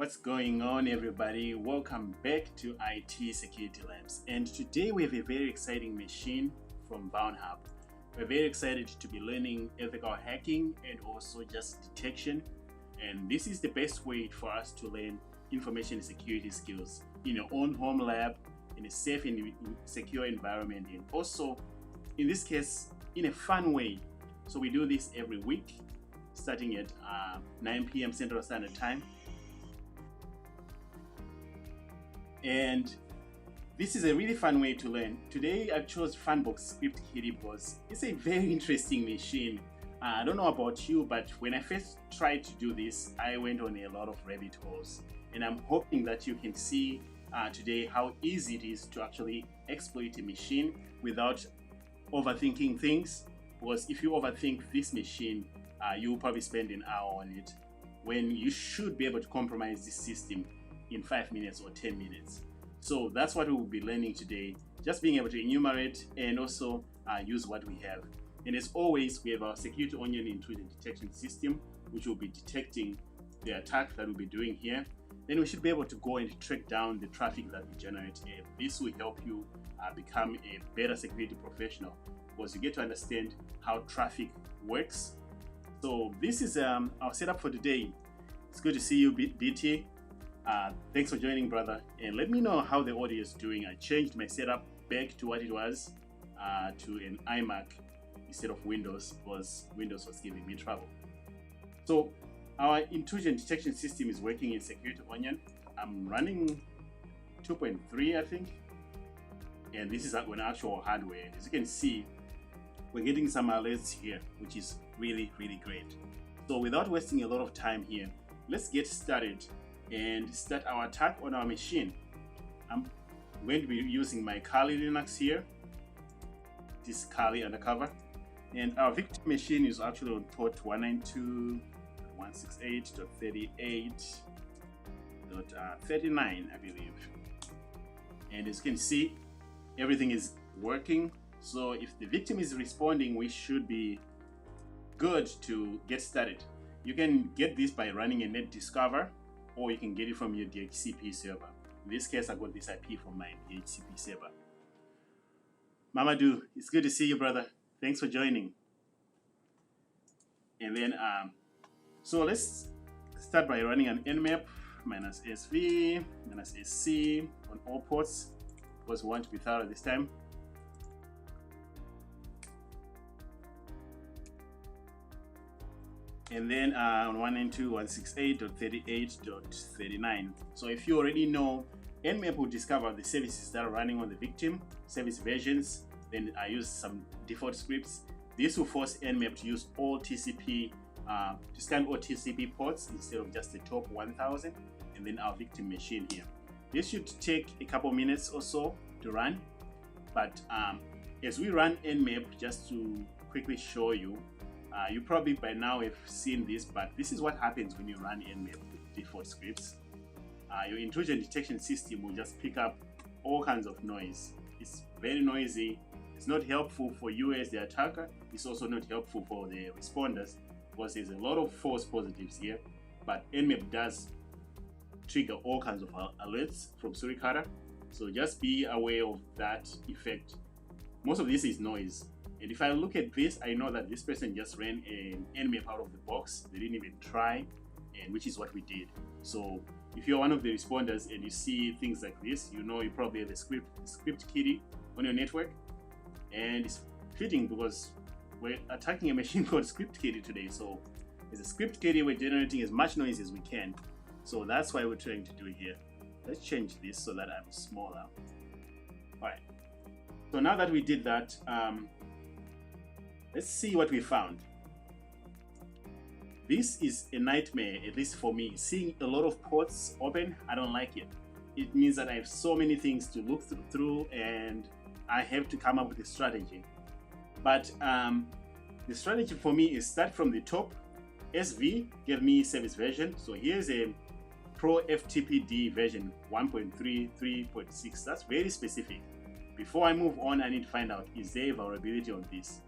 What's going on, everybody? Welcome back to IT Security Labs. And today we have a very exciting machine from Vulnhub. We're very excited to be learning ethical hacking and also just detection. And this is the best way for us to learn information security skills in your own home lab, in a safe and secure environment, and also, in this case, in a fun way. So we do this every week, starting at 9 p.m. Central Standard Time. And this is a really fun way to learn. Today I chose Funbox ScriptKiddie because it's a very interesting machine. I don't know about you, but when I first tried to do this, I went on a lot of rabbit holes. And I'm hoping that you can see today how easy it is to actually exploit a machine without overthinking things. Because if you overthink this machine, you'll probably spend an hour on it when you should be able to compromise this system in 5 minutes or 10 minutes. So that's what we will be learning today, just being able to enumerate and also use what we have. And as always, we have our Security Onion intrusion detection system, which will be detecting the attack that we'll be doing here. Then we should be able to go and track down the traffic that we generate. And this will help you become a better security professional, because you get to understand how traffic works. So this is our setup for today. It's good to see you, BT. Thanks for joining, brother. And let me know how the audio is doing. I changed my setup back to what it was, to an iMac instead of Windows, because Windows was giving me trouble. So our intrusion detection system is working in Security Onion. I'm running 2.3, I think. And this is on actual hardware. As you can see, we're getting some alerts here, which is really, really great. So without wasting a lot of time here, let's get started and start our attack on our machine. I'm going to be using my Kali Linux here. This is Kali undercover. And our victim machine is actually on port 192.168.38.39, I believe. And as you can see, everything is working. So if the victim is responding, we should be good to get started. You can get this by running a net discover, or you can get it from your DHCP server. In this case, I got this IP from my DHCP server. Mamadou, it's good to see you, brother. Thanks for joining. And then, so let's start by running an nmap -sv -sc on all ports, because we want to be thorough this time. And then on 192.168.38.39. So if you already know, nmap will discover the services that are running on the victim, service versions. Then I use some default scripts. This will force nmap to use all TCP, to scan all TCP ports instead of just the top 1000, and then our victim machine here. This should take a couple minutes or so to run. But as we run nmap, just to quickly show you, you probably by now have seen this, but this is what happens when you run nmap with default scripts. Your intrusion detection system will just pick up all kinds of noise. It's very noisy. It's not helpful for you as the attacker. It's also not helpful for the responders, because there's a lot of false positives here. But nmap does trigger all kinds of alerts from Suricata. So just be aware of that effect. Most of this is noise. And if I look at this, I know that this person just ran an nmap out of the box. They didn't even try, and which is what we did. So if you're one of the responders and you see things like this, you know you probably have a ScriptKiddie on your network. And it's fitting because we're attacking a machine called ScriptKiddie today. So as a ScriptKiddie, we're generating as much noise as we can. So that's why we're trying to do it here. Let's change this so that I'm smaller. All right. So now that we did that, let's see what we found. This is a nightmare, at least for me. Seeing a lot of ports open, I don't like it. It means that I have so many things to look through, and I have to come up with a strategy. But the strategy for me is start from the top. SV gave me service version. So here's a Pro FTPD version 1.33.6. That's very specific. Before I move on, I need to find out, is there a vulnerability on this?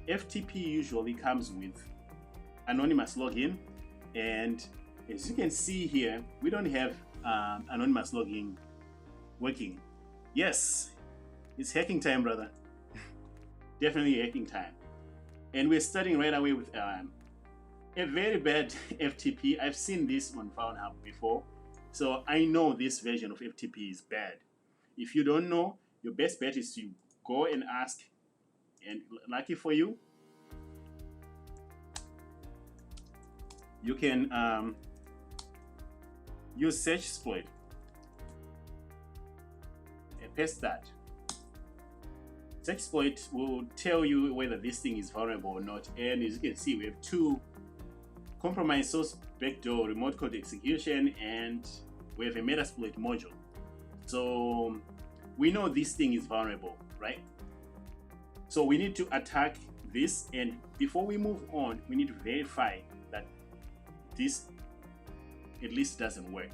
FTP usually comes with anonymous login, and As you can see here, we don't have anonymous logging working. Yes, it's hacking time, brother. Definitely hacking time. And we're starting right away with a very bad FTP. I've seen this on Vulnhub before, so I know this version of FTP is bad. If you don't know, your best bet is to go and ask, and lucky for you, you can use search exploit and paste that. Search exploit will tell you whether this thing is vulnerable or not, and as you can see, we have two: compromised source backdoor, remote code execution, and we have a Metasploit module. So we know this thing is vulnerable, right? So we need to attack this, and before we move on, we need to verify that this at least doesn't work.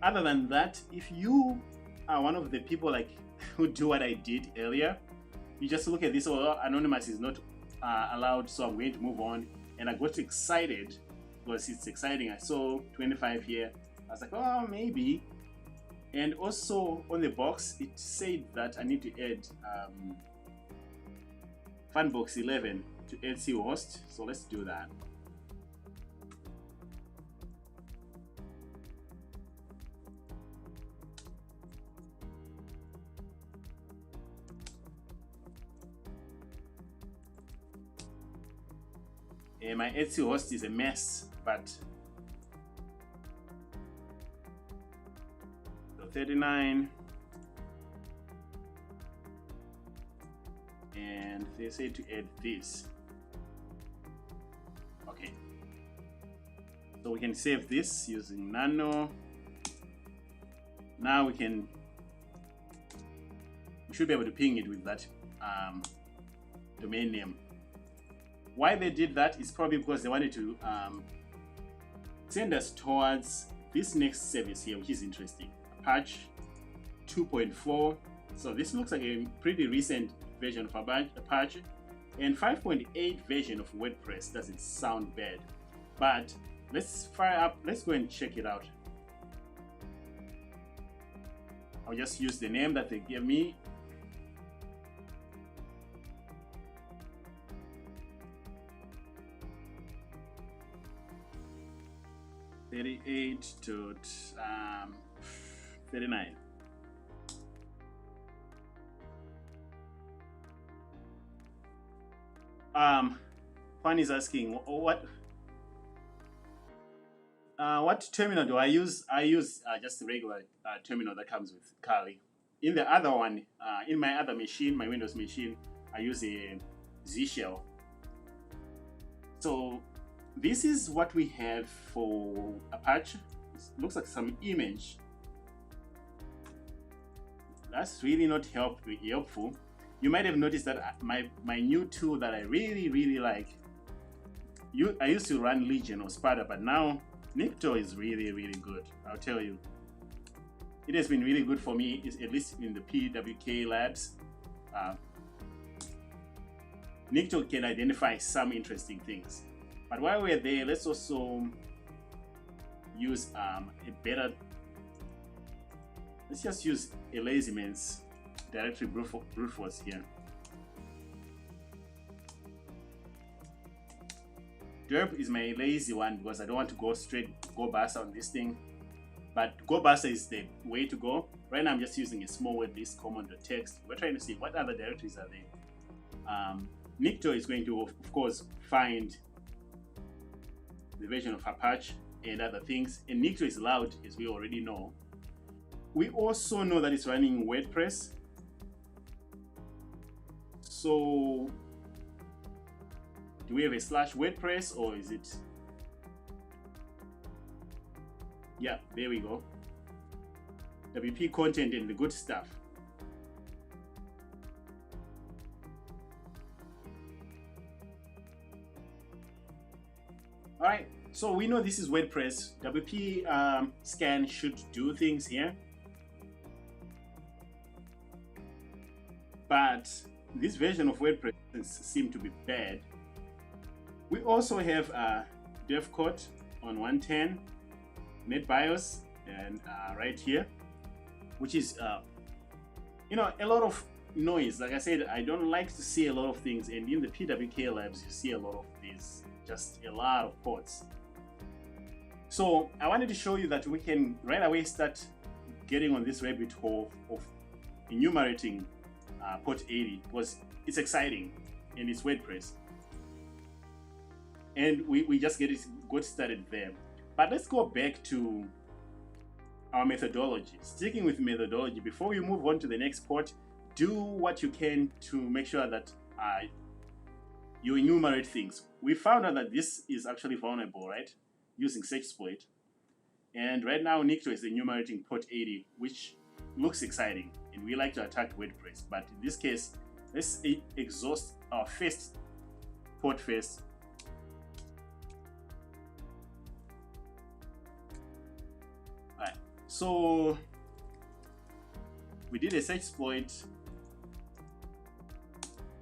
Other than that, if you are one of the people like who do what I did earlier, you just look at this, oh, anonymous is not allowed, so I'm going to move on. And I got excited because it's exciting. I saw 25 here. I was like, oh, maybe. And also on the box, it said that I need to add Funbox 11 to LC host. So let's do that. And my Etsy host is a mess, but 39, and they say to add this. Okay, so we can save this using nano. Now we should be able to ping it with that domain name. Why they did that is probably because they wanted to send us towards this next service here, which is interesting. Patch 2.4. So this looks like a pretty recent version of Apache, and 5.8 version of WordPress doesn't sound bad. But let's fire up. Let's go and check it out. I'll just use the name that they gave me. $38.39. Juan is asking what terminal do I use? I use just a regular terminal that comes with Kali. In the other one, in my other machine, my Windows machine, I use a Z shell. So this is what we have for Apache. It looks like some image. That's really not helpful. You might have noticed that my new tool that I really like. I used to run Legion or Sparta, but now Nikto is really good. I'll tell you, it has been really good for me. At least in the PWK labs, Nikto can identify some interesting things. But while we're there, let's also use a better. Let's just use a lazyman's directory brute force here. Derp is my lazy one because I don't want to go straight go basta on this thing. But go basta is the way to go. Right now I'm just using a small word list command.txt. We're trying to see what other directories are there. Nikto is going to, of course, find the version of Apache and other things. And Nikto is loud, as we already know. We also know that it's running WordPress. So do we have a /WordPress or is it? Yeah, there we go. WP content and the good stuff. All right, so we know this is WordPress. WP scan should do things here. But this version of WordPress seems to be bad. We also have DevCode on 110. NetBIOS, and right here, which is you know, a lot of noise. Like I said, I don't like to see a lot of things, and in the PWK labs you see a lot of these, just a lot of ports. So I wanted to show you that we can right away start getting on this rabbit hole of enumerating port 80, because it's exciting and it's WordPress, and we just got started there. But let's go back to our methodology. Sticking with methodology, before you move on to the next port, do what you can to make sure that you enumerate things. We found out that this is actually vulnerable, right, using Sexploit. And right now Nikto is enumerating port 80, which looks exciting, and we like to attack WordPress. But in this case, let's exhaust our first port first. All right, so we did a Sexploit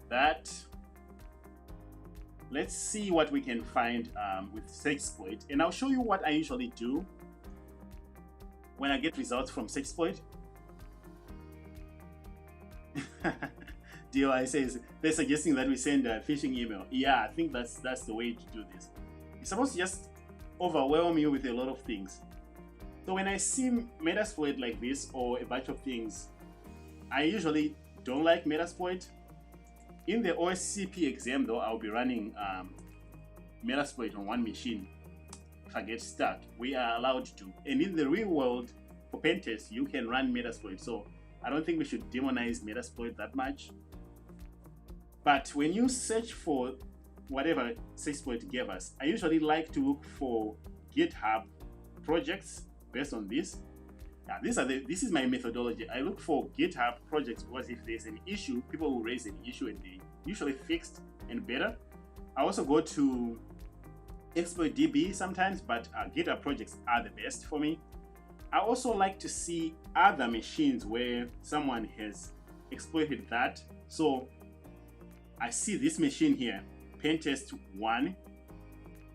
that. Let's see what we can find with Sexploit, and I'll show you what I usually do when I get results from Sexploit. DOI says they're suggesting that we send a phishing email. Yeah, I think that's the way to do this. It's supposed to just overwhelm you with a lot of things. So when I see Metasploit like this or a bunch of things, I usually don't like Metasploit. In the OSCP exam though, I'll be running Metasploit on one machine. If I get stuck, we are allowed to. And in the real world, for pen tests, you can run Metasploit. So I don't think we should demonize Metasploit that much. But when you search for whatever Sexploit gave us, I usually like to look for GitHub projects based on this. This is my methodology. I look for GitHub projects because if there's an issue, people will raise an issue and they usually fixed and better. I also go to ExploitDB sometimes, but GitHub projects are the best for me. I also like to see other machines where someone has exploited that. So I see this machine here, Pentest 1,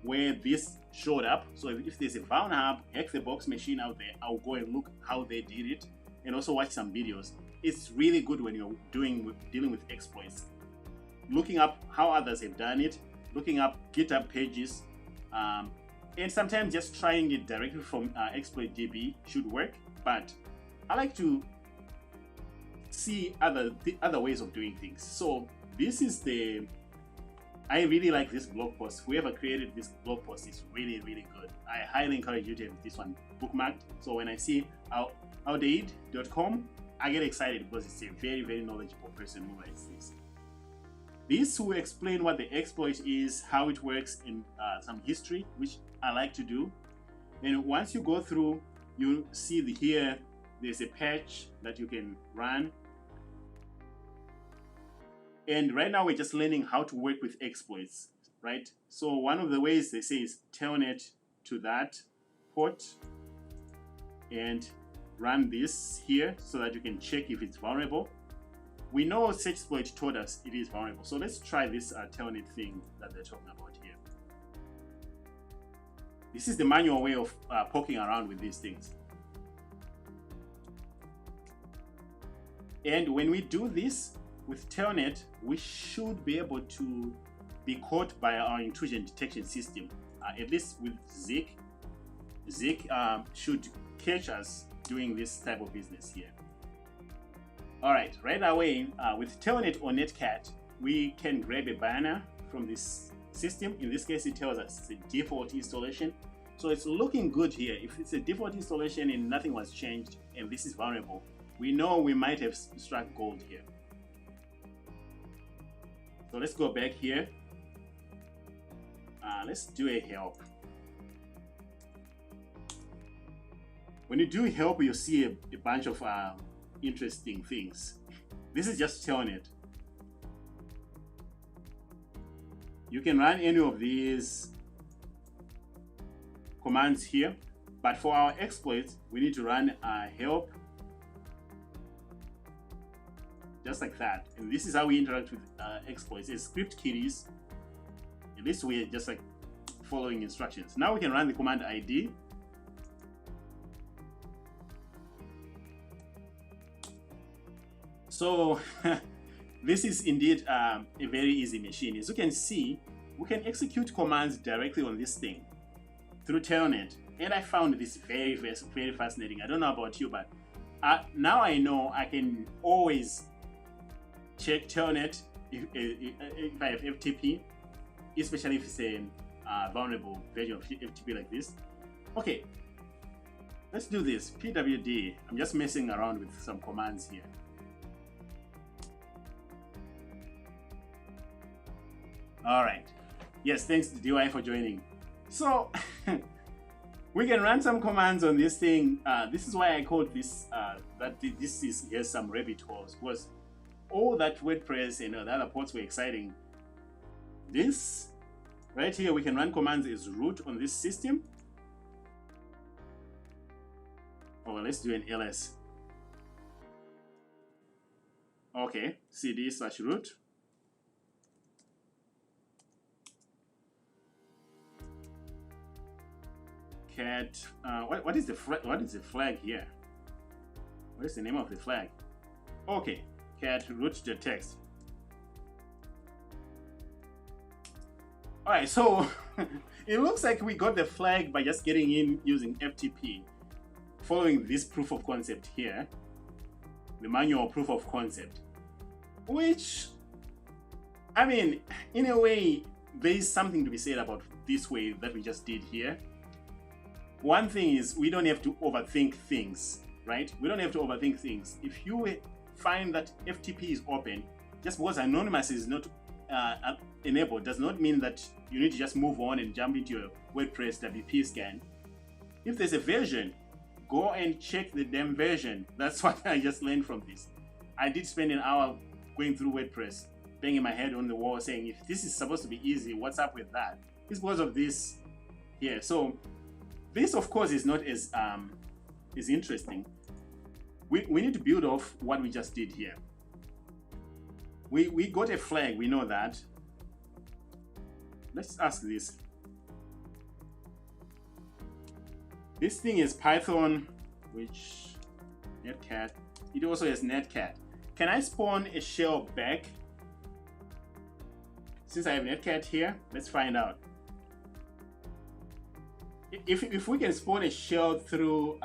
where this showed up. So if there's a Vulnhub Hack the Box machine out there, I'll go and look how they did it and also watch some videos. It's really good when you're dealing with exploits. Looking up how others have done it, looking up GitHub pages, and sometimes just trying it directly from ExploitDB should work. But I like to see other ways of doing things. So this is I really like this blog post. Whoever created this blog post is really, really good. I highly encourage you to have this one bookmarked. So when I see outdaid.com, I get excited because it's a very, very knowledgeable person who writes this. This will explain what the exploit is, how it works, and some history, which I like to do. And once you go through, you see here, there's a patch that you can run. And right now we're just learning how to work with exploits, right? So one of the ways they say is telnet to that port and run this here so that you can check if it's vulnerable. We know Sexploit told us it is vulnerable. So let's try this telnet thing that they're talking about here. This is the manual way of poking around with these things. And when we do this, with telnet, we should be able to be caught by our intrusion detection system. At least with Zeek. Zeek should catch us doing this type of business here. All right, right away, with telnet or netcat, we can grab a banner from this system. In this case, it tells us it's a default installation. So it's looking good here. If it's a default installation and nothing was changed, and this is vulnerable, we know we might have struck gold here. So let's go back here. Let's do a help. When you do help, you'll see a bunch of interesting things. This is just telnet. You can run any of these commands here, but for our exploits, we need to run help. Just like that. And this is how we interact with exploits. It's ScriptKiddies. At least we're just like following instructions. Now we can run the command ID. So this is indeed a very easy machine. As you can see, we can execute commands directly on this thing through Telnet, and I found this very, very, very fascinating. I don't know about you, but now I know I can always check Telnet if I have FTP, especially if it's a vulnerable version of FTP like this. Okay, let's do this. pwd. I'm just messing around with some commands here. All right. Yes, thanks to DY for joining. So we can run some commands on this thing. This is why I called this here's some rabbit holes, because all that WordPress and the other ports were exciting. This right here, we can run commands as root on this system. Oh, let's do an ls. Okay, cd/root. Cat. What is the flag here? What is the name of the flag? Okay, cat root the text. All right, so it looks like we got the flag by just getting in using FTP, following this proof of concept here, the manual proof of concept, which, I mean, in a way, there is something to be said about this way that we just did here. One thing is, we don't have to overthink things, right? We don't have to overthink things. If you find that FTP is open, just because anonymous is not enabled does not mean that you need to just move on and jump into your WordPress WP scan. If there's a version, go and check the damn version. That's what I just learned from this. I did spend an hour going through WordPress, banging my head on the wall saying, if this is supposed to be easy, what's up with that? It's because of this here. So this, of course, is not as interesting. We need to build off what we just did here. We got a flag, we know that. Let's ask this. This thing is Python, which netcat. It also has netcat. Can I spawn a shell back? Since I have netcat here, let's find out. If we can spawn a shell through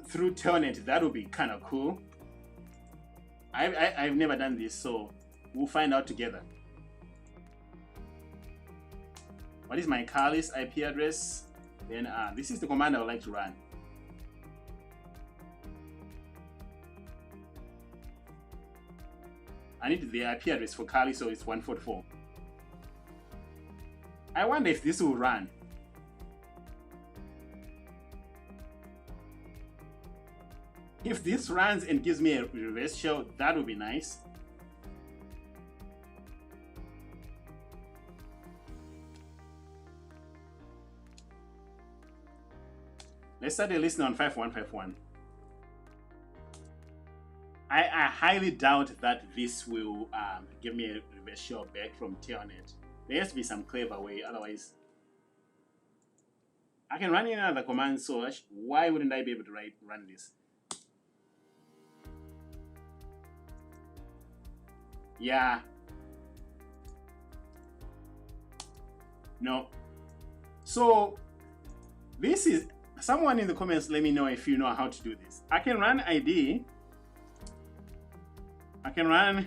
through Telnet, that would be kind of cool. I've never done this, so we'll find out together. What is my Kali's IP address? Then this is the command I would like to run. I need the IP address for Kali, so it's 144. I wonder if this will run. If this runs and gives me a reverse shell, that would be nice. Let's start a listen on 5151. I highly doubt that this will give me a reverse shell back from Telnet. There has to be some clever way, otherwise I can run in another command, so why wouldn't I be able to run this? Yeah. No. So this is, someone in the comments, let me know if you know how to do this. I can run ID. I can run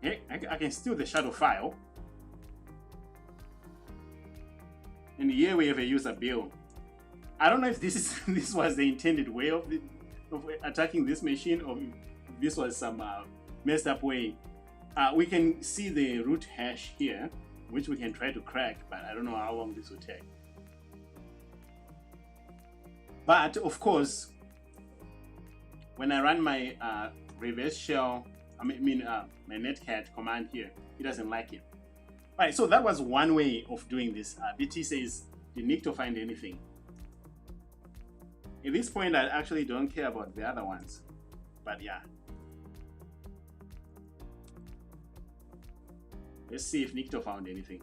I can steal the shadow file. And here we have a user bill. I don't know if this was the intended way of attacking this machine, or if this was some messed up way. We can see the root hash here, which we can try to crack, but I don't know how long this will take. But of course, when I run my reverse shell, my netcat command here, it doesn't like it. All right, so that was one way of doing this. BT says you need to find anything. At this point, I actually don't care about the other ones, but yeah. Let's see if Nikto found anything.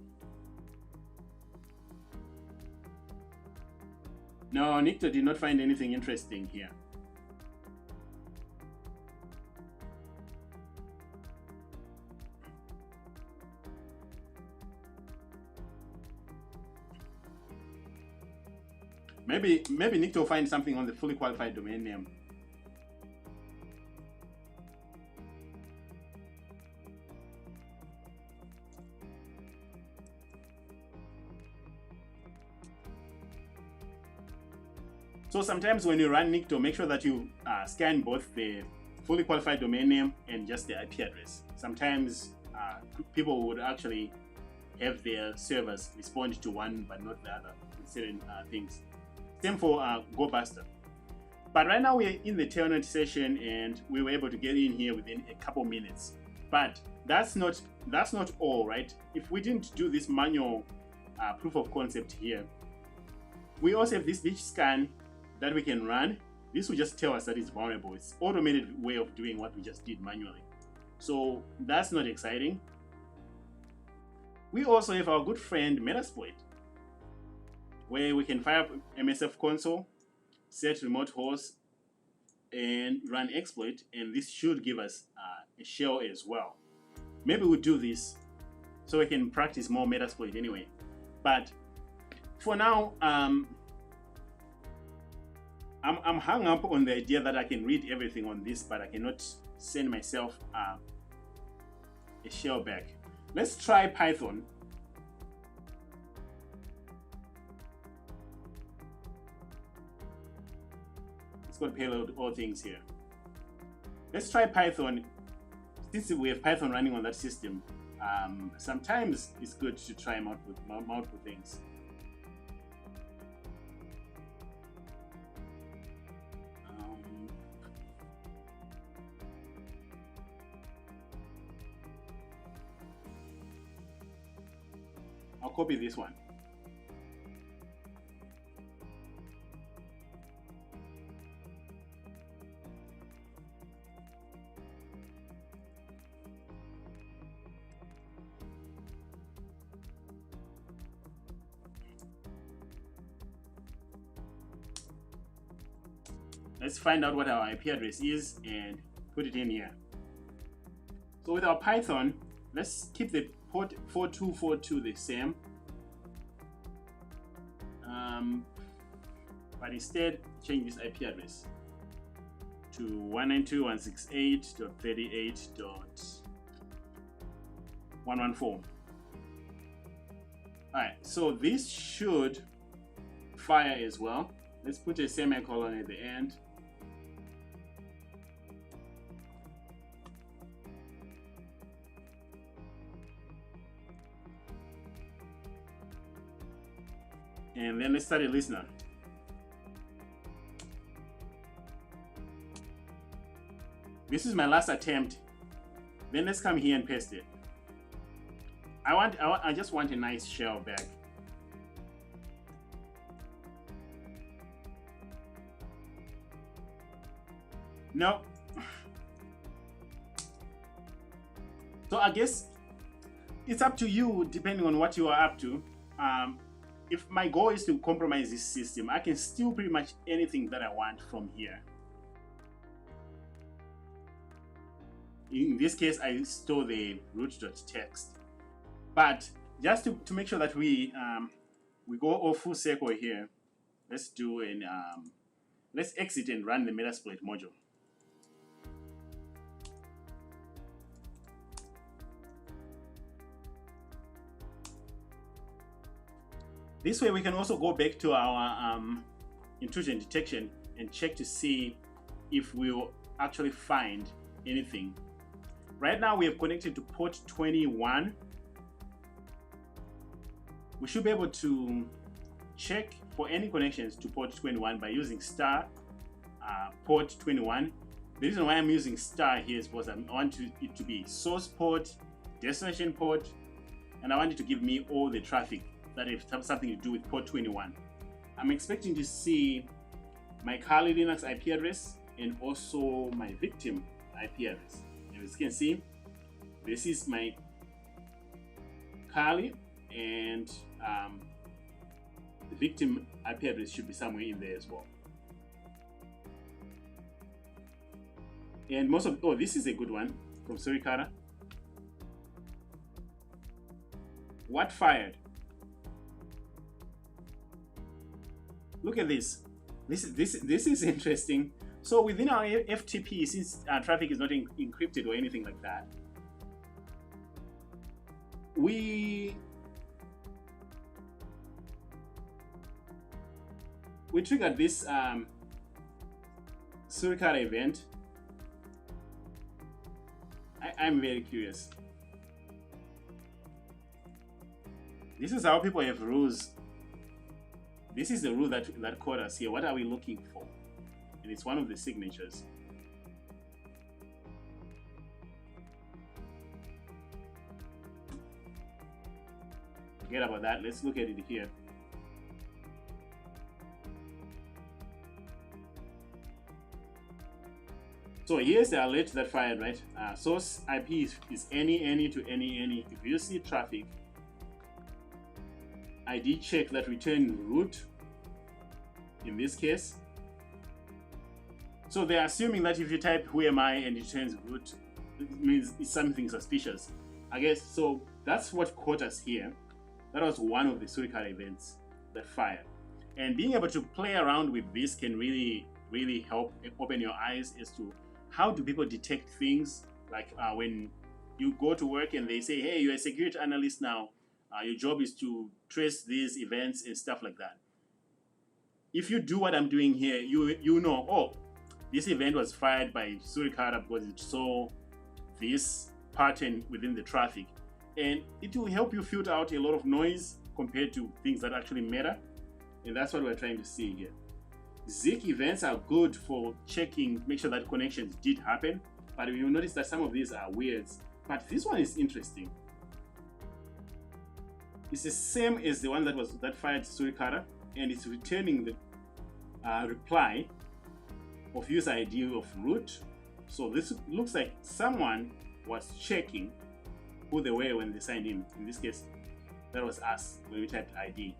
No, Nikto did not find anything interesting here. Maybe Nikto will find something on the fully qualified domain name. So sometimes when you run Nikto, make sure that you scan both the fully qualified domain name and just the IP address. Sometimes people would actually have their servers respond to one but not the other in certain things. Same for GoBuster. But right now we're in the telnet session and we were able to get in here within a couple minutes. But that's not all, right? If we didn't do this manual proof of concept here, we also have this ditch scan that we can run. This will just tell us that it's vulnerable. It's automated way of doing what we just did manually. So that's not exciting. We also have our good friend Metasploit, where we can fire up MSF console, set remote host, and run exploit, and this should give us a shell as well. Maybe we'll do this so we can practice more Metasploit anyway. But for now, I'm hung up on the idea that I can read everything on this, but I cannot send myself a shell back. Let's try Python. It's going to payload all things here. Let's try Python. Since we have Python running on that system, sometimes it's good to try multiple things. I'll copy this one. Let's find out what our IP address is and put it in here. So with our Python, let's keep the port 4242 the same, but instead change this IP address to 192.168.38.114. Alright, so this should fire as well. Let's put a semicolon at the end. And then let's start a listener. This is my last attempt. Then let's come here and paste it. I just want a nice shell back. No. So I guess it's up to you, depending on what you are up to. If my goal is to compromise this system, I can steal pretty much anything that I want from here. In this case, I store the root.txt. But just to make sure that we go all full circle here, let's do an let's exit and run the Metasploit module. This way we can also go back to our intrusion detection and check to see if we'll actually find anything. Right now we have connected to port 21. We should be able to check for any connections to port 21 by using star port 21. The reason why I'm using star here is because I want it to be source port, destination port, and I want it to give me all the traffic that have something to do with port 21. I'm expecting to see my Kali Linux IP address and also my victim IP address. As you can see, this is my Carly, and the victim IP address should be somewhere in there as well. And most of, oh, this is a good one from Surikara. What fired? Look at this. This is interesting. So within our FTP, since traffic is not encrypted or anything like that, we triggered this Surikara event. I'm very curious. This is how people have rules. This is the rule that caught us here. What are we looking for? And it's one of the signatures. Forget about that. Let's look at it here. So here's the alert that fired, right? Source IP is any to any. If you see traffic, ID check that return root in this case. So they're assuming that if you type who am I and it returns root, it means it's something suspicious, I guess. So that's what caught us here. That was one of the Surikara events that fired. And being able to play around with this can really help open your eyes as to how do people detect things, like when you go to work and they say, hey, you're a security analyst now, your job is to trace these events and stuff like that. If you do what I'm doing here, you know, oh, this event was fired by Surikara because it saw this pattern within the traffic. And it will help you filter out a lot of noise compared to things that actually matter. And that's what we're trying to see here. Zik events are good for checking, make sure that connections did happen. But you'll notice that some of these are weirds. But this one is interesting. It's the same as the one that fired Surikara, and it's returning the reply of user ID of root. So this looks like someone was checking who they were when they signed in. In this case, that was us when we typed ID.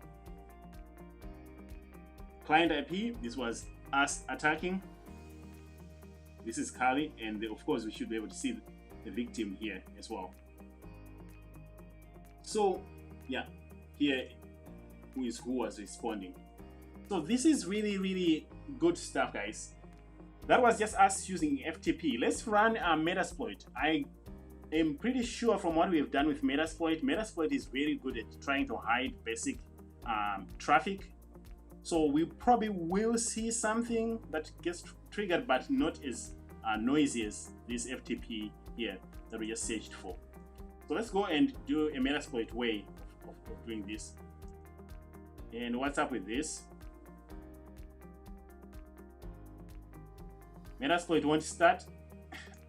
Client IP, this was us attacking. This is Carly, and of course we should be able to see the victim here as well. So yeah, here who was responding. So this is really good stuff, guys. That was just us using FTP. Let's run Metasploit. I am pretty sure from what we have done with Metasploit is very good at trying to hide basic traffic. So we probably will see something that gets triggered, but not as noisy as this FTP here that we just searched for. So let's go and do a Metasploit way of doing this. And what's up with this? Metasploit won't start.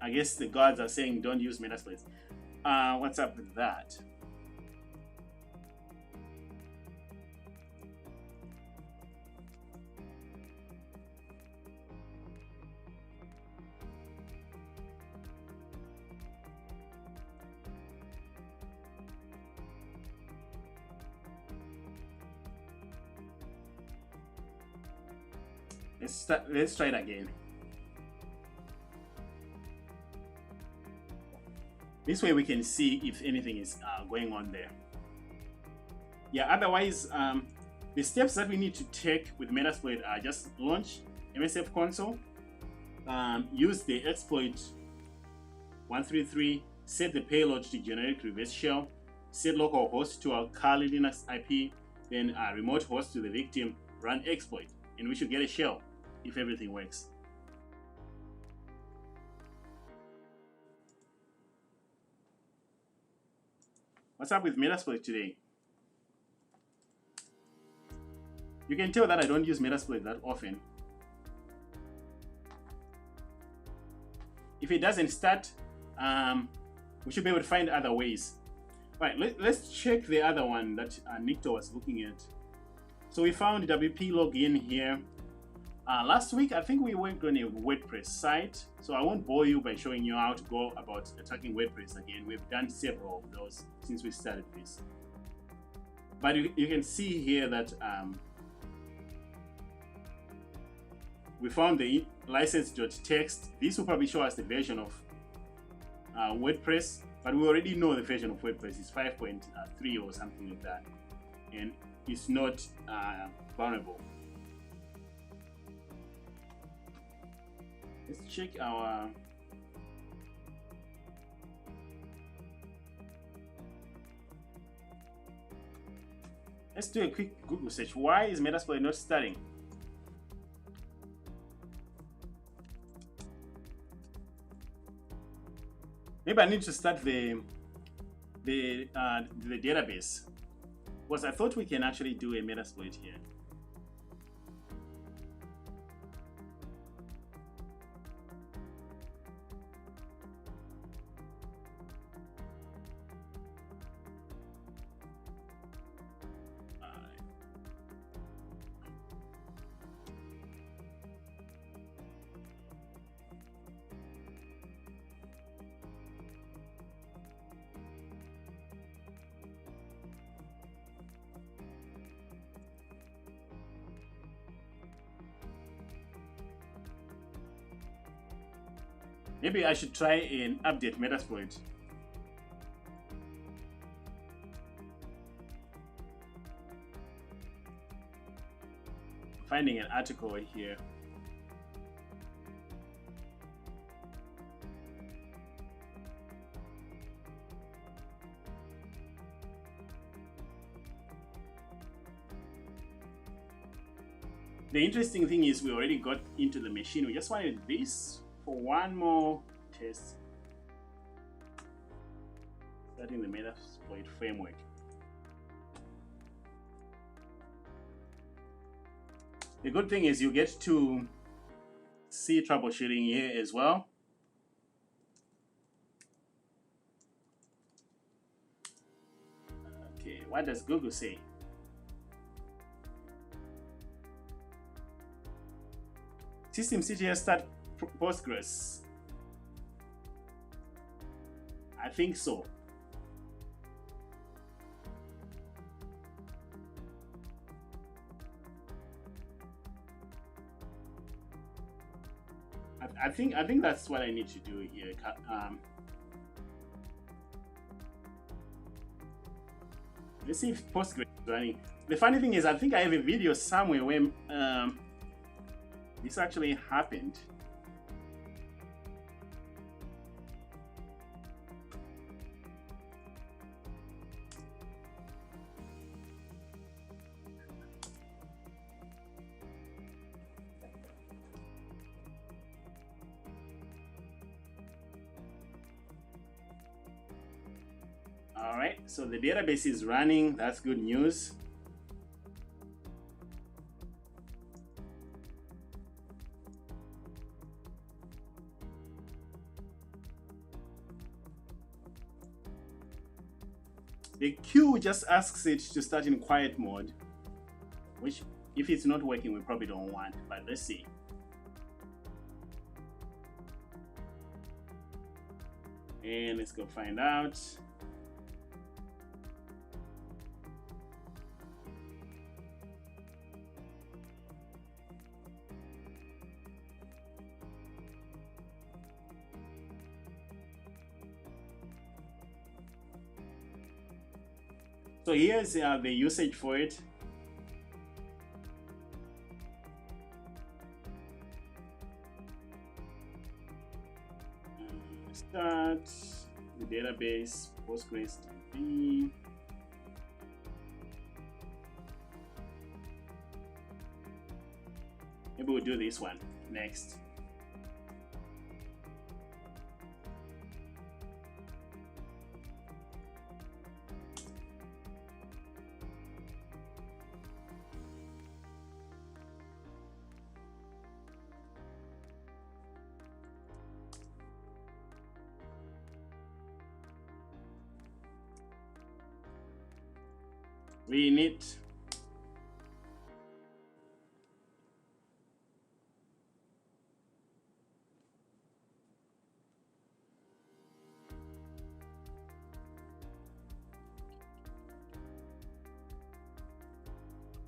I guess the guards are saying don't use Metasploit. What's up with that? Let's try it again. This way we can see if anything is going on there. Yeah, otherwise, the steps that we need to take with Metasploit are just launch MSF console, use the exploit 133, set the payload to generic reverse shell, set localhost to our Kali Linux IP, then remote host to the victim, run exploit, and we should get a shell if everything works. What's up with Metasploit today? You can tell that I don't use Metasploit that often. If it doesn't start, we should be able to find other ways. Right, let's check the other one that Nikto was looking at. So we found WP login here. Last week, I think we worked on a WordPress site, so I won't bore you by showing you how to go about attacking WordPress again. We've done several of those since we started this. But you can see here that we found the license.txt. This will probably show us the version of WordPress, but we already know the version of WordPress is 5.3 or something like that, and it's not vulnerable. Let's check our let's do a quick Google search. Why is Metasploit not starting? Maybe I need to start the database, because I thought we can actually do a Metasploit here. Maybe I should try and update Metasploit. Finding an article here. The interesting thing is we already got into the machine. We just wanted this for one more test. Starting the Metasploit framework. The good thing is you get to see troubleshooting here as well. Okay, what does Google say? System CTS start Postgres. I think so. I think that's what I need to do here. Let's see if Postgres is running. The funny thing is, I think I have a video somewhere where this actually happened. All right, so the database is running. That's good news. The queue just asks it to start in quiet mode, which if it's not working, we probably don't want, but let's see. And let's go find out. So here's the usage for it. Start the database, Postgres DB. Maybe we'll do this one next. We need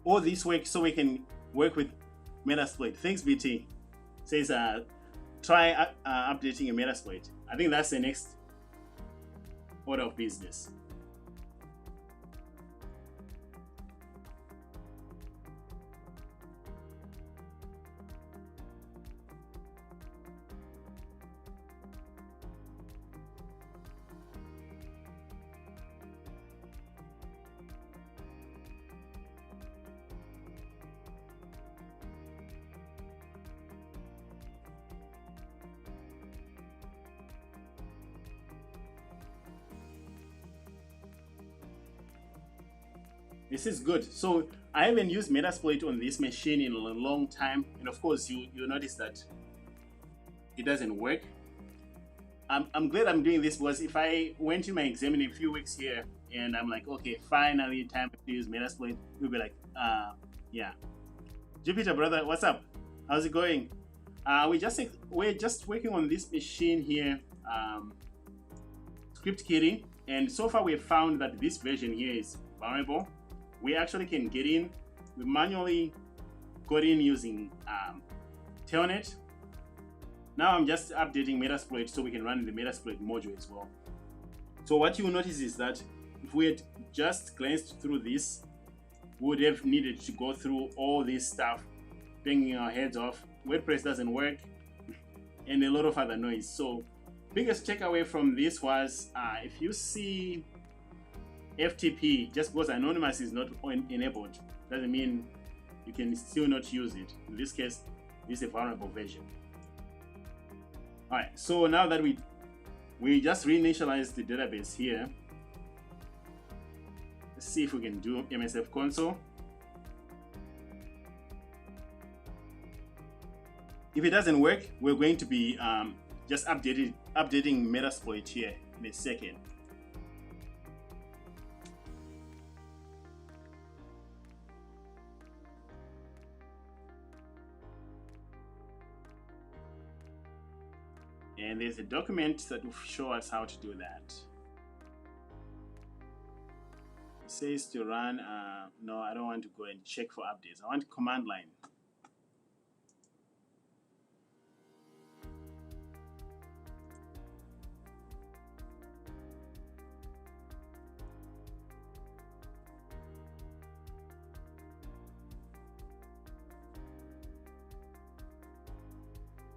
all this work so we can work with Metasploit. Thanks, BT. Says try updating your Metasploit. I think that's the next order of business. This is good. So I haven't used Metasploit on this machine in a long time, and of course you notice that it doesn't work. I'm glad I'm doing this, because if I went to my exam in a few weeks here and I'm like, okay, finally time to use Metasploit, you'll be like, yeah. Jupiter brother, what's up? How's it going? We're just working on this machine here, ScriptKiddie, and so far we've found that this version here is vulnerable. We actually can get in. We manually got in using Telnet. Now I'm just updating Metasploit so we can run the Metasploit module as well. So what you will notice is that if we had just glanced through this, we would have needed to go through all this stuff, banging our heads off. WordPress doesn't work, and a lot of other noise. So biggest takeaway from this was if you see FTP, just because anonymous is not enabled, doesn't mean you can still not use it. In this case, this is a vulnerable version. All right, so now that we just reinitialized the database here, let's see if we can do MSF console. If it doesn't work, we're going to be just updating Metasploit here in a second. And there's a document that will show us how to do that. It says to run, no, I don't want to go and check for updates. I want command line.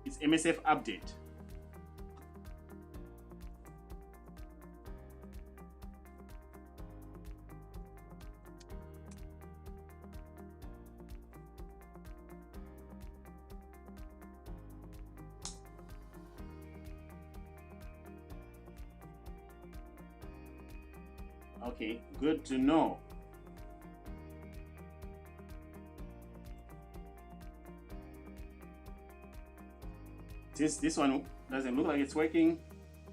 It's MSF update. Okay, good to know. Since this one doesn't look like it's working,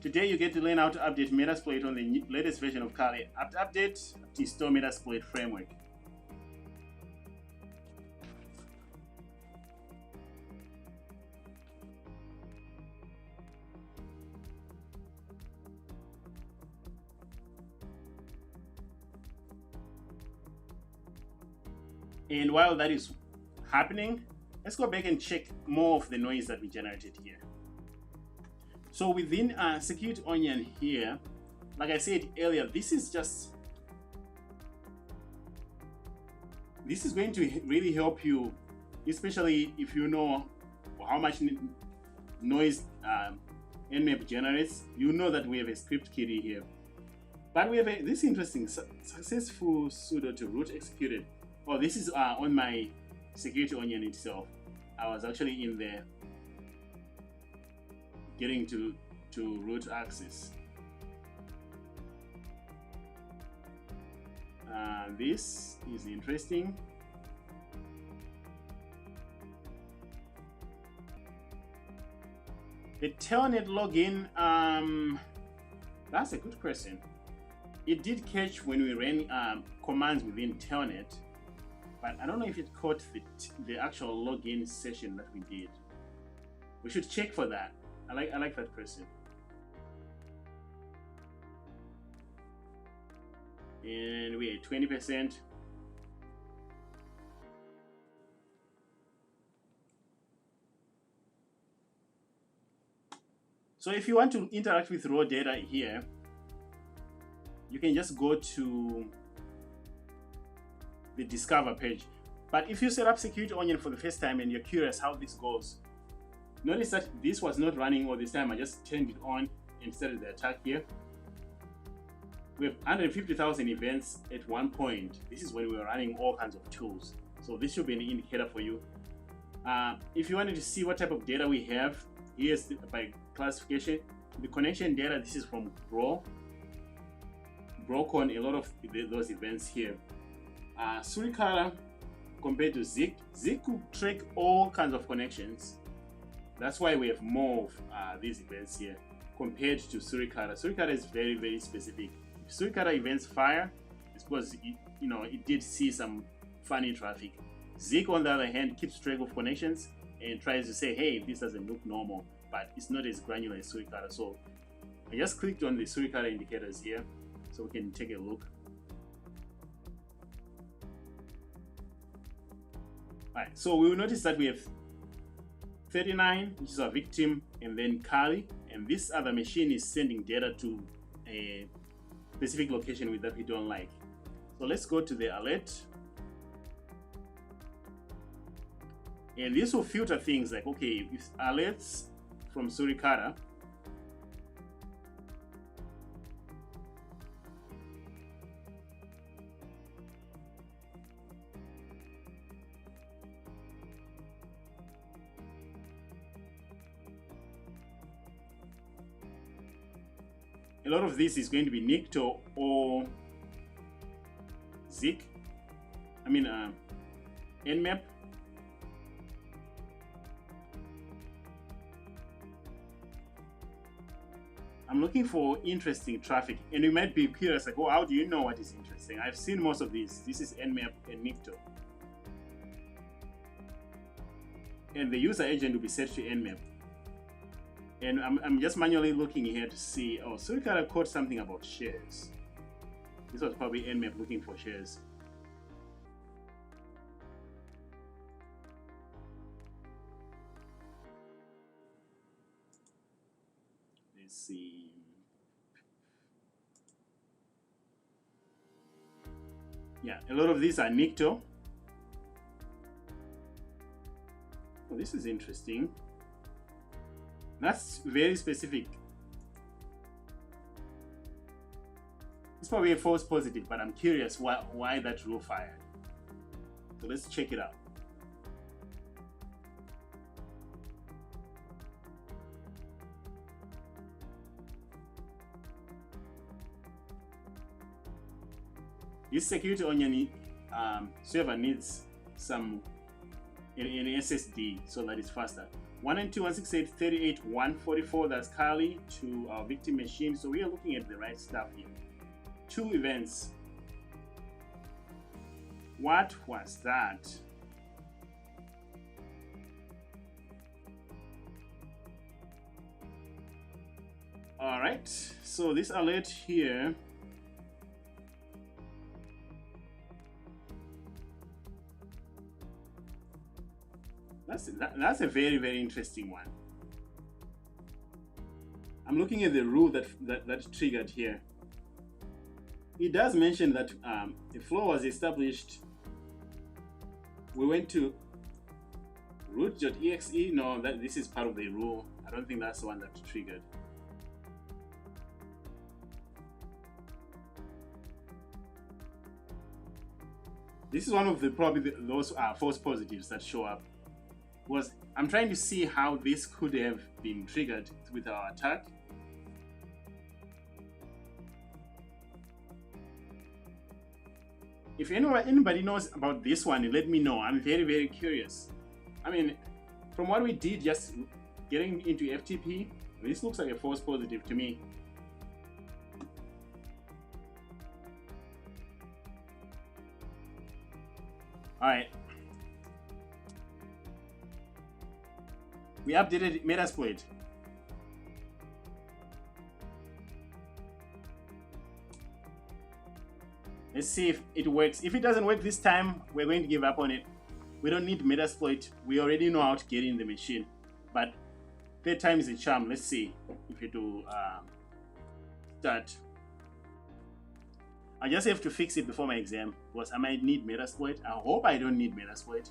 today you get to learn how to update Metasploit on the latest version of Kali. Update to install Metasploit framework. And while that is happening, let's go back and check more of the noise that we generated here. So within Security Onion here, like I said earlier, this is going to really help you, especially if you know how much noise Nmap generates. You know that we have a ScriptKiddie here, but we have this interesting successful sudo to root executed. Oh, this is on my Security Onion itself. I was actually in there getting to root access. This is interesting. The Telnet login, that's a good question. It did catch when we ran commands within Telnet, but I don't know if it caught the actual login session that we did. We should check for that. I like that question. And we're at 20%. So if you want to interact with raw data here, you can just go to the Discover page. But if you set up Security Onion for the first time and you're curious how this goes, notice that this was not running all this time. I just turned it on and started the attack here. We have 150,000 events at one point. This is when we were running all kinds of tools. So this should be an indicator for you. If you wanted to see what type of data we have, here's by classification. The connection data, this is from Broken, a lot of those events here. Suricata compared to Zeek could track all kinds of connections. That's why we have more of these events here compared to Suricata. Suricata is very, very specific. If Suricata events fire, it's because it did see some funny traffic. Zeek, on the other hand, keeps track of connections and tries to say, hey, this doesn't look normal, but it's not as granular as Suricata. So I just clicked on the Suricata indicators here so we can take a look. Alright, so we will notice that we have 39, which is our victim, and then Kali, and this other machine is sending data to a specific location that we don't like. So let's go to the alert, and this will filter things like, okay, if alerts from Suricata, a lot of this is going to be Nikto or Zeek. Nmap. I'm looking for interesting traffic, and you might be curious, like, oh, how do you know what is interesting? I've seen most of these. This is Nmap and Nikto. And the user agent will be set to Nmap. And I'm just manually looking here to see, oh, Suricata caught something about shares. This was probably Nmap looking for shares. Let's see. Yeah, a lot of these are Nikto. Oh, this is interesting. That's very specific. It's probably a false positive, but I'm curious why that rule fired. So let's check it out. This Security Onion server needs an SSD so that it's faster. 192.168.38.144, that's Kali to our victim machine. So we are looking at the right stuff here. 2 events. What was that? All right, so this alert here, that's a very, very interesting one. I'm looking at the rule that triggered here. It does mention that a flow was established. We went to root.exe. No, this is part of the rule. I don't think that's the one that triggered. This is one of those false positives that show up. I'm trying to see how this could have been triggered with our attack. If anybody knows about this one, let me know. I'm very, very curious. I mean, from what we did just getting into FTP, this looks like a false positive to me. All right. We updated Metasploit. Let's see if it works. If it doesn't work this time, we're going to give up on it. We don't need Metasploit. We already know how to get in the machine. But third time is a charm. Let's see if you do start. I just have to fix it before my exam because I might need Metasploit. I hope I don't need Metasploit.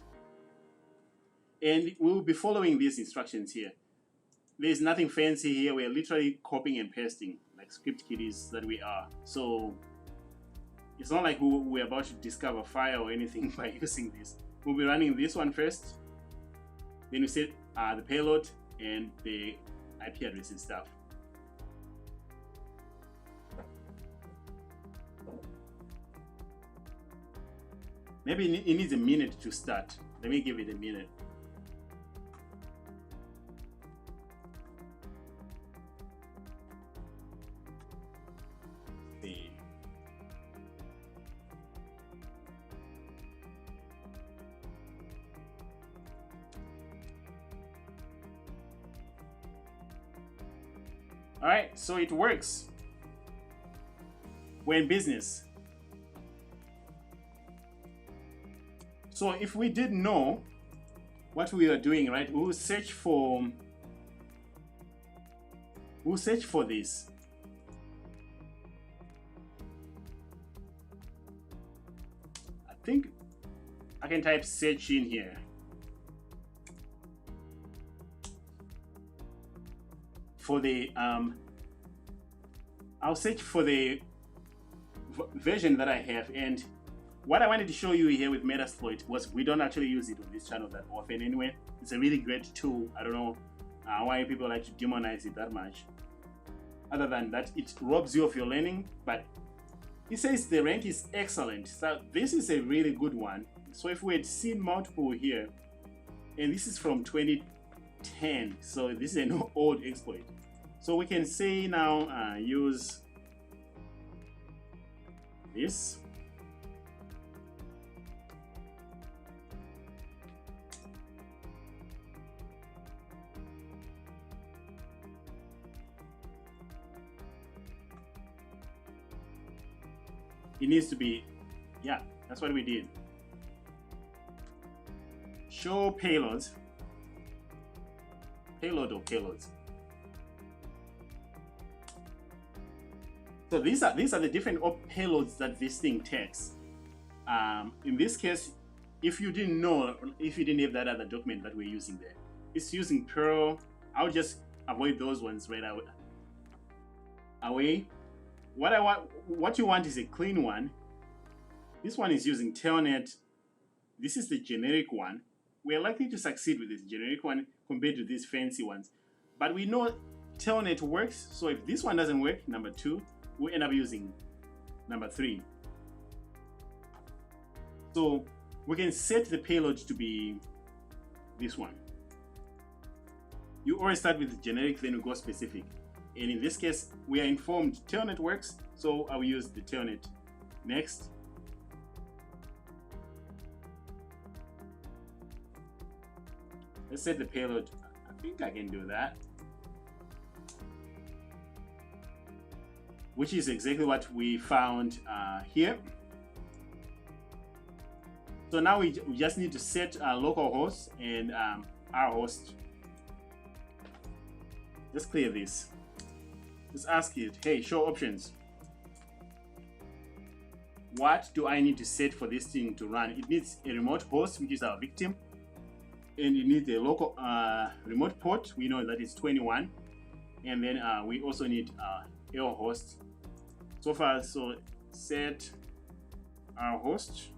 And we will be following these instructions here. There's nothing fancy here. We're literally copying and pasting like script kiddies that we are. So it's not like we're about to discover fire or anything by using this. We'll be running this one first. Then we set the payload and the IP address and stuff. Maybe it needs a minute to start. Let me give it a minute. See. All right, so it works. We're in business. So if we didn't know what we are doing, right, we'll search for this. I think I can type search in here. For the I'll search for the version that I have, and what I wanted to show you here with Metasploit was we don't actually use it on this channel that often anyway. It's a really great tool. I don't know why people like to demonize it that much. Other than that, it robs you of your learning, but it says the rank is excellent. So this is a really good one. So if we had seen multiple here, and this is from 2010, so this is an old exploit. So we can say now use this. It needs to be, yeah, that's what we did. Show payloads. Payload or payloads. So these are the different payloads that this thing takes. In this case, if you didn't know, if you didn't have that other document that we're using there, it's using Perl. I'll just avoid those ones right away. What you want is a clean one. This one is using Telnet. This is the generic one. We're likely to succeed with this generic one compared to these fancy ones. But we know Telnet works, so if this one doesn't work, number 2, we'll end up using number 3. So we can set the payload to be this one. You always start with the generic, then we go specific. And in this case, we are informed Telnet works, so I will use the Telnet. Next. Let's set the payload. I think I can do that. Which is exactly what we found here. So now we just need to set localhost and our host. Let's clear this. Let's ask it, hey, show options. What do I need to set for this thing to run? It needs a remote host, which is our victim. And it needs a local remote port. We know that it's 21. And then we also need L host. So far, so set our host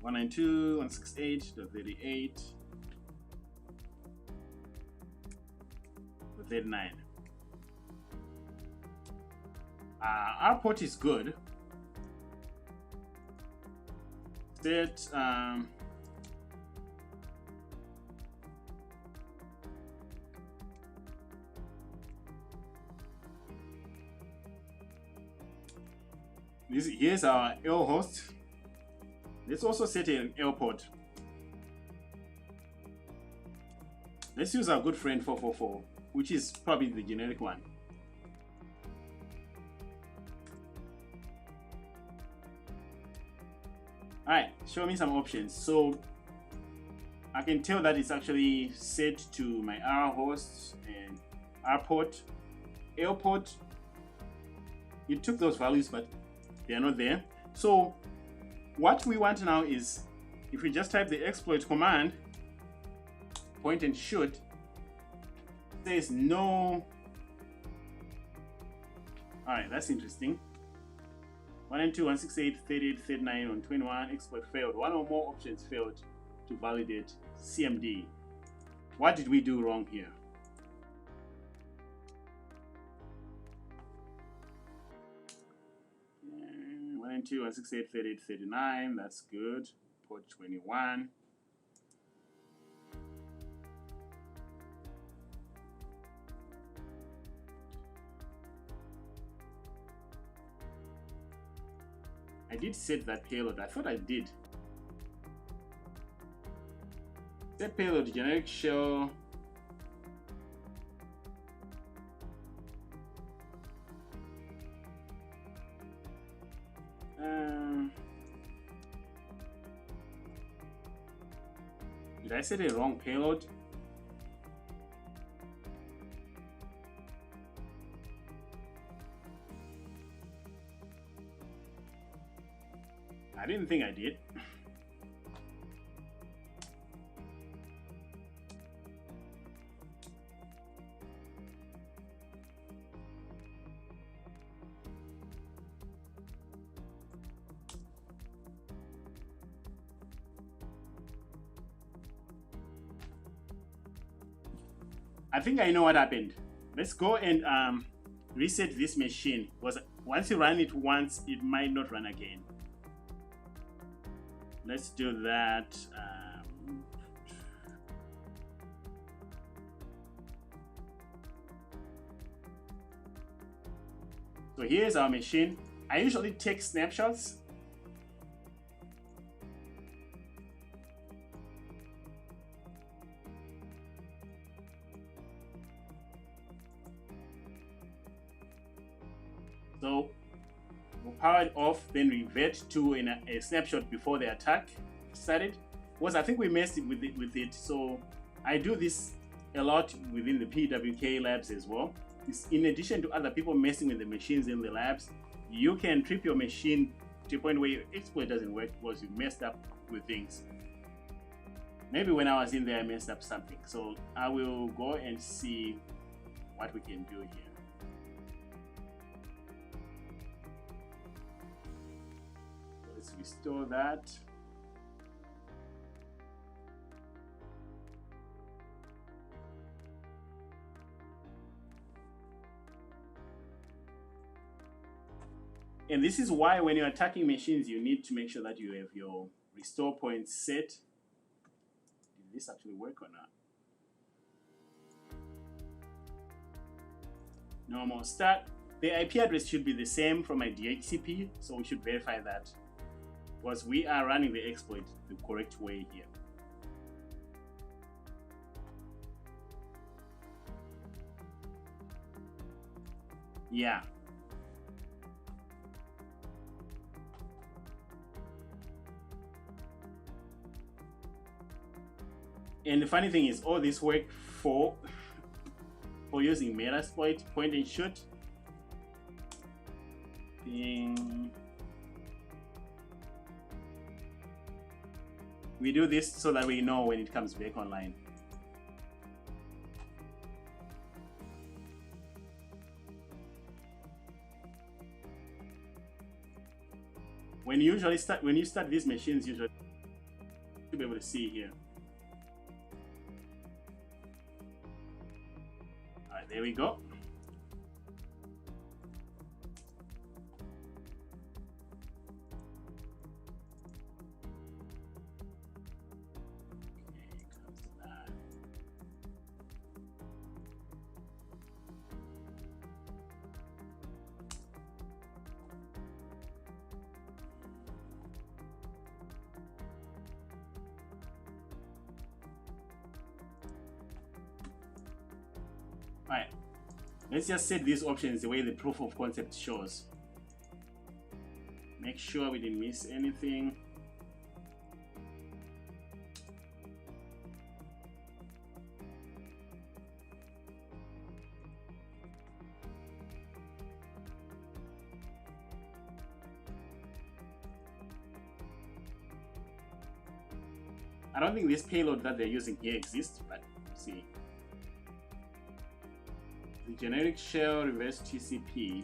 192.168.38.39. Our port is good. Set here's our L host. Let's also set an L port. Let's use our good friend 444, which is probably the generic one. All right, show me some options. So I can tell that it's actually set to my R host and R port, L port. It took those values, but they are not there. So what we want now is, if we just type the exploit command, point and shoot, there's no. All right, that's interesting. 192.168.38.39 exploit failed. One or more options failed to validate CMD. What did we do wrong here? Okay, 192.168.38.39. That's good. Port 21. I did set that payload. I thought I did. Set payload generic shell. Did I set a wrong payload? I didn't think I did. I think I know what happened. Let's go and reset this machine, because once you run it once, it might not run again. Let's do that. So here's our machine. I usually take snapshots. So we'll power it off, then revert to a snapshot before the attack started. Because I think we messed with it. So I do this a lot within the PWK labs as well. It's in addition to other people messing with the machines in the labs, you can trip your machine to a point where your exploit doesn't work because you messed up with things. Maybe when I was in there, I messed up something. So I will go and see what we can do here. Let's restore that. And this is why when you're attacking machines, you need to make sure that you have your restore point set. Did this actually work or not? Normal start. The IP address should be the same from my DHCP, so we should verify that, because we are running the exploit the correct way here. Yeah. And the funny thing is, all this work for using Metasploit, point and shoot. Ding. We do this so that we know when it comes back online. When you start these machines, usually you'll be able to see here. All right, there we go. Alright, let's just set these options the way the proof of concept shows. Make sure we didn't miss anything. I don't think this payload that they're using here exists, but let's see. The generic shell reverse TCP.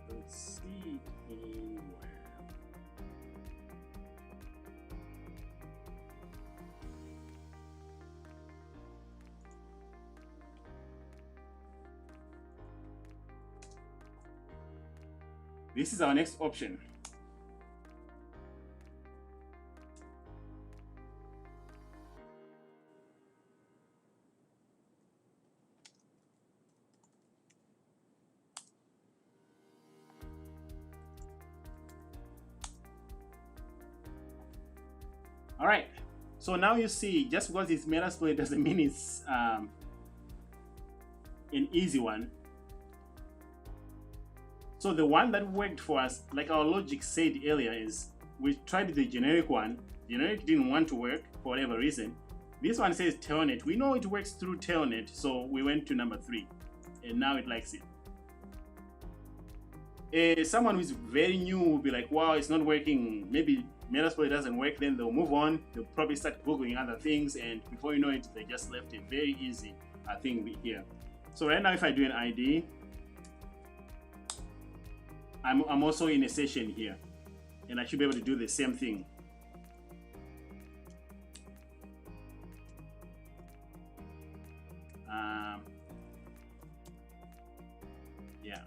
Let's see anywhere. This is our next option. All right, so now you see, just because it's Metasploit doesn't mean it's an easy one. So the one that worked for us, like our logic said earlier, is we tried the generic one. Generic didn't want to work for whatever reason. This one says Telnet. We know it works through Telnet, so we went to number 3, and now it likes it. Someone who's very new will be like, wow, it's not working. Maybe Metasploit doesn't work, then they'll move on. They'll probably start Googling other things, and before you know it, they just left a very easy thing here. So right now, if I do an ID, I'm also in a session here, and I should be able to do the same thing. Yeah.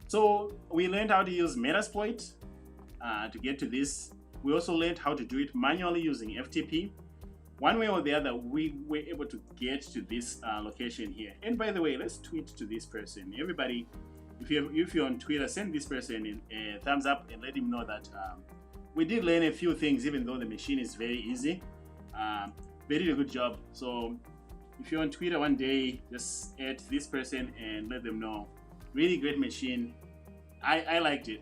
So we learned how to use Metasploit to get to this. We also learned how to do it manually using FTP. One way or the other, we were able to get to this location here. And by the way, let's tweet to this person. Everybody, if you're on Twitter, send this person a thumbs up and let him know that we did learn a few things, even though the machine is very easy. They did a good job. So if you're on Twitter one day, just add this person and let them know. Really great machine. I liked it.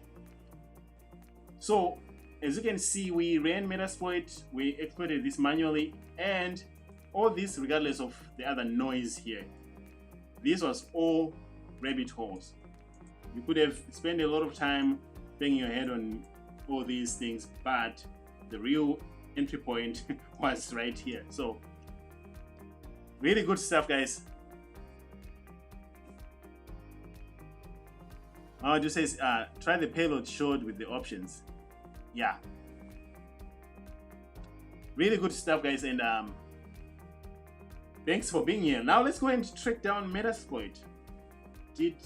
So as you can see, we ran Metasploit, we exploited this manually, and all this regardless of the other noise here. This was all rabbit holes. You could have spent a lot of time banging your head on all these things, but the real entry point was right here. So really good stuff, guys. It just says try the payload showed with the options. Yeah, really good stuff, guys, and thanks for being here. Now let's go and track down Metasploit. Did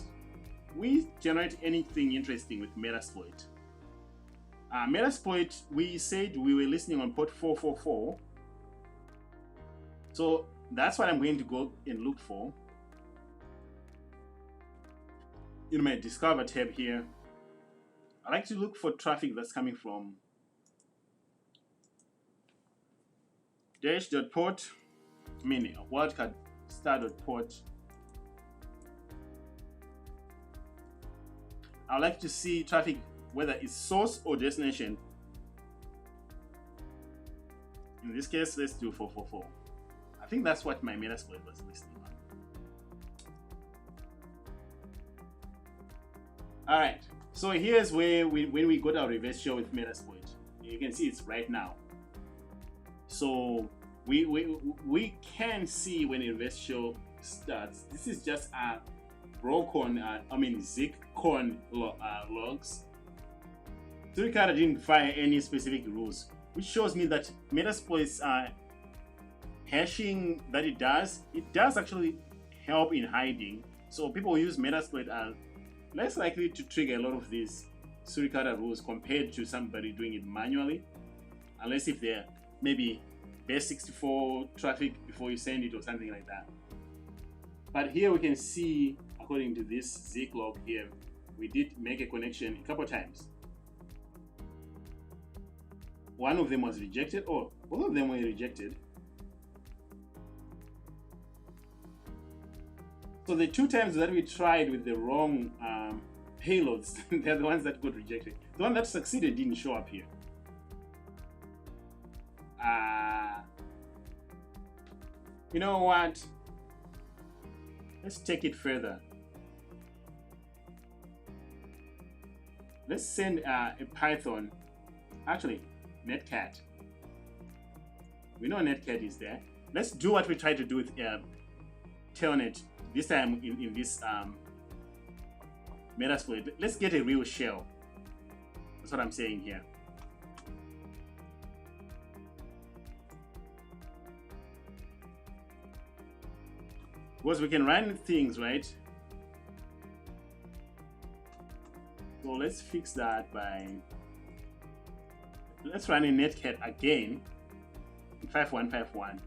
we generate anything interesting with Metasploit? Metasploit, we said we were listening on port 444, so that's what I'm going to go and look for in my Discover tab here. I like to look for traffic that's coming from dash.port, wildcard star.port. I like to see traffic whether it's source or destination. In this case, let's do 444. I think that's what my Metasploit was listening on. All right. So here's where when we got our reverse shell with Metasploit. You can see it's right now. So we can see when a reverse shell starts. This is just a broken, ZigCon logs. Suricata didn't fire any specific rules, which shows me that Metasploit's hashing that it does actually help in hiding. So people who use Metasploit are less likely to trigger a lot of these Suricata rules compared to somebody doing it manually, unless if they're maybe base 64 traffic before you send it or something like that. But here we can see, according to this Zik log here, we did make a connection a couple times. One of them was rejected, or both of them were rejected. So the 2 times that we tried with the wrong payloads, they're the ones that got rejected. The one that succeeded didn't show up here. You know what? Let's take it further. Let's send a Python, actually netcat. We know netcat is there. Let's do what we tried to do with telnet this time in this Metasploit. Let's get a real shell. That's what I'm saying here. Because we can run things, right? So let's fix that by, let's run a netcat again in 5151.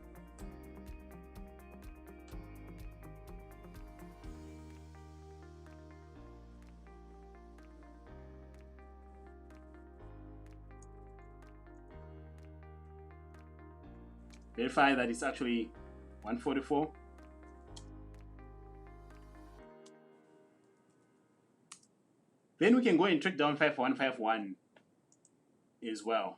Verify that it's actually 144. Then we can go and track down 5151 as well.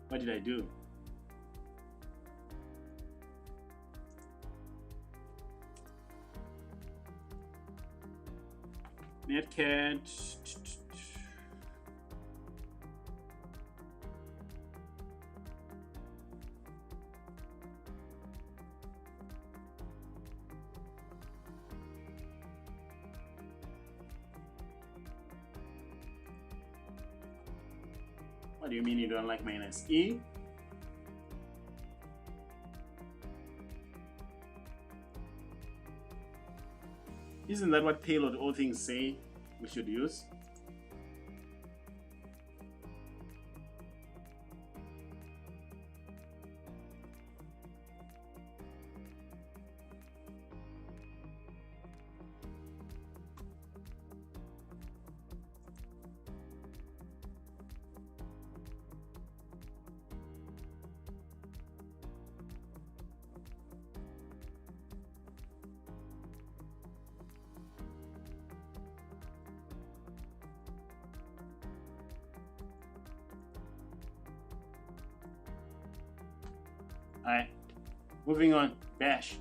What did I do? Netcat. What do you mean you don't like -E? Isn't that what payload all things say we should use? Alright, moving on. Bash.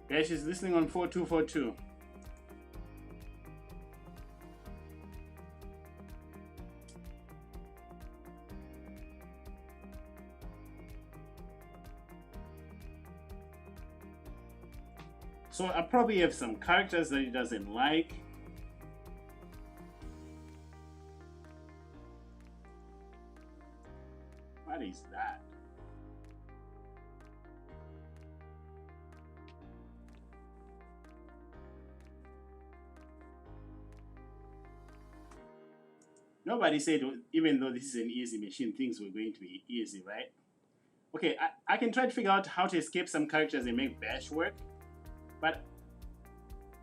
Bash is listening on 4242. So I probably have some characters that he doesn't like. What is that? Nobody said, even though this is an easy machine, things were going to be easy, right? Okay, I can try to figure out how to escape some characters and make Bash work, but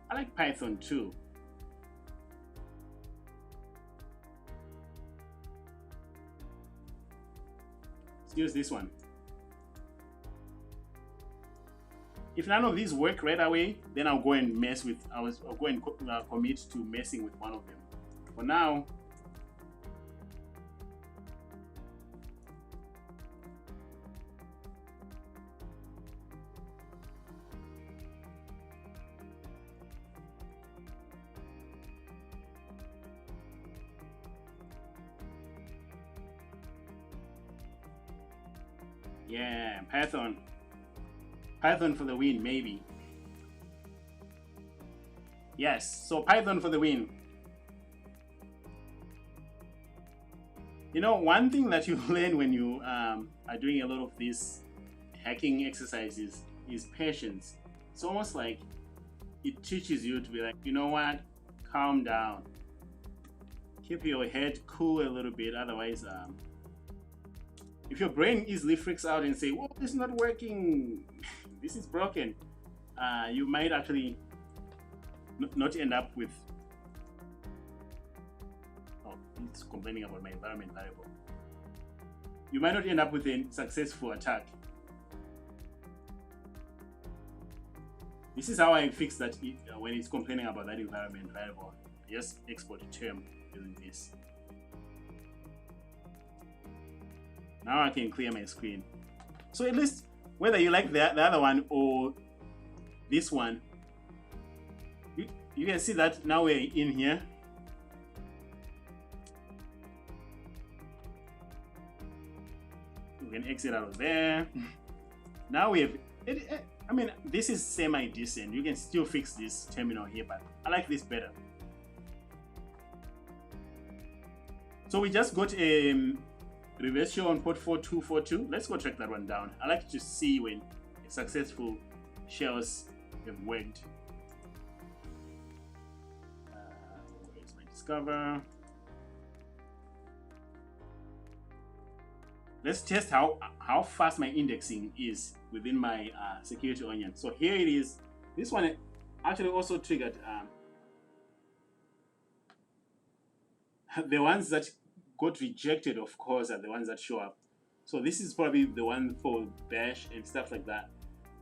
I like Python too. Let's use this one. If none of these work right away, then I'll go and mess with, I'll go and commit to messing with one of them. For now, yeah, Python. Python for the win, maybe. Yes, so Python for the win. You know, one thing that you learn when you are doing a lot of these hacking exercises is patience. It's almost like it teaches you to be like, you know what, calm down. keep your head cool a little bit. Otherwise, if your brain easily freaks out and say, "Whoa, this is not working, this is broken," you might actually not end up with. Oh, it's complaining about my environment variable. You might not end up with a successful attack. This is how I fix that when it's complaining about that environment variable. Just export a term using this. Now I can clear my screen. So at least whether you like the other one or this one, you can see that now we're in here. We can exit out of there. Now we have it. I mean, this is semi-decent. You can still fix this terminal here, but I like this better. So we just got a reverse shell on port 4242. Let's go track that one down. I like to see when successful shells have worked. Where's my discover? Let's test how fast my indexing is within my Security Onion. So here it is. This one actually also triggered the ones that got rejected, of course, are the ones that show up. So this is probably the one for bash and stuff like that.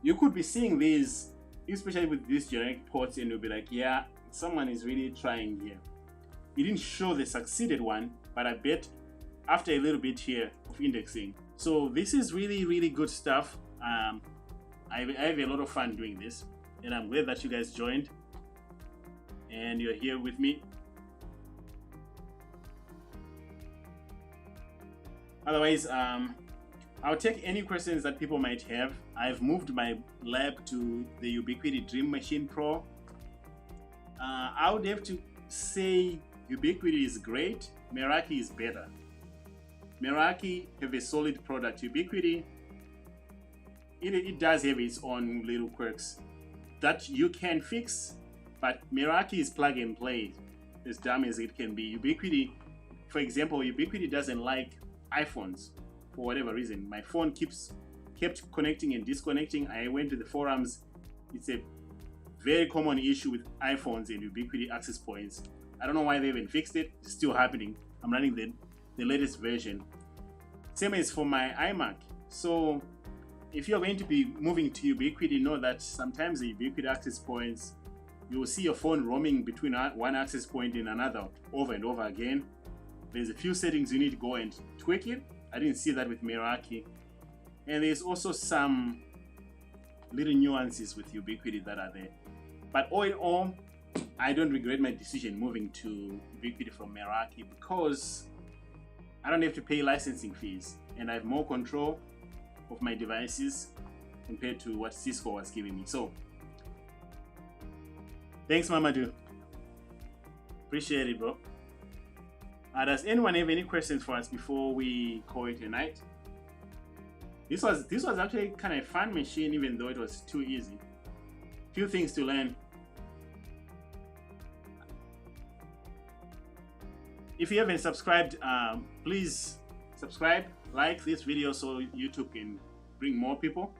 You could be seeing these, especially with these generic ports, and you'll be like, yeah, someone is really trying here. It didn't show the succeeded one, but I bet after a little bit here of indexing. So this is really, really good stuff. I have a lot of fun doing this, and I'm glad that you guys joined and you're here with me. Otherwise, I'll take any questions that people might have. I've moved my lab to the Ubiquiti Dream Machine Pro. I would have to say Ubiquiti is great, Meraki is better. Meraki have a solid product. Ubiquiti, it does have its own little quirks that you can fix, but Meraki is plug and play, as dumb as it can be. Ubiquiti, for example, Ubiquiti doesn't like iPhones for whatever reason. My phone kept connecting and disconnecting. I went to the forums. It's a very common issue with iPhones and Ubiquiti access points. I don't know why they even fixed it. It's still happening. I'm running the latest version. Same as for my iMac. So if you're going to be moving to Ubiquiti, know that sometimes the Ubiquiti access points, you will see your phone roaming between one access point and another over and over again. There's a few settings you need to go and tweak it. I didn't see that with Meraki. And there's also some little nuances with Ubiquiti that are there. But all in all, I don't regret my decision moving to Ubiquiti from Meraki because I don't have to pay licensing fees and I have more control of my devices compared to what Cisco was giving me. So, thanks, Mamadou. Appreciate it, bro. Does anyone have any questions for us before we call it a night? This was actually kind of a fun machine, even though it was too easy. Few things to learn. If you haven't subscribed, please subscribe, like this video so YouTube can bring more people.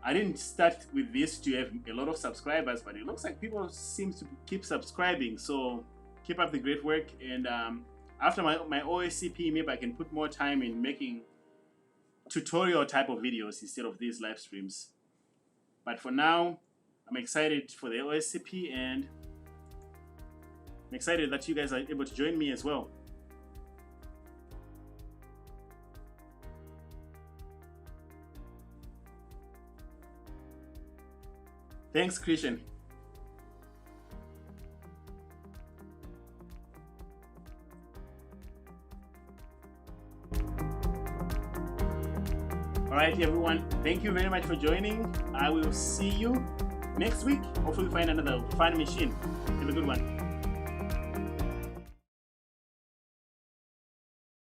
I didn't start with this to have a lot of subscribers, but it looks like people seem to keep subscribing. So keep up the great work, and after my OSCP, maybe I can put more time in making tutorial type of videos instead of these live streams. But for now, I'm excited for the OSCP, and I'm excited that you guys are able to join me as well. Thanks, Christian. Alright everyone, thank you very much for joining. I will see you next week. Hopefully find another fun machine. Have a good one.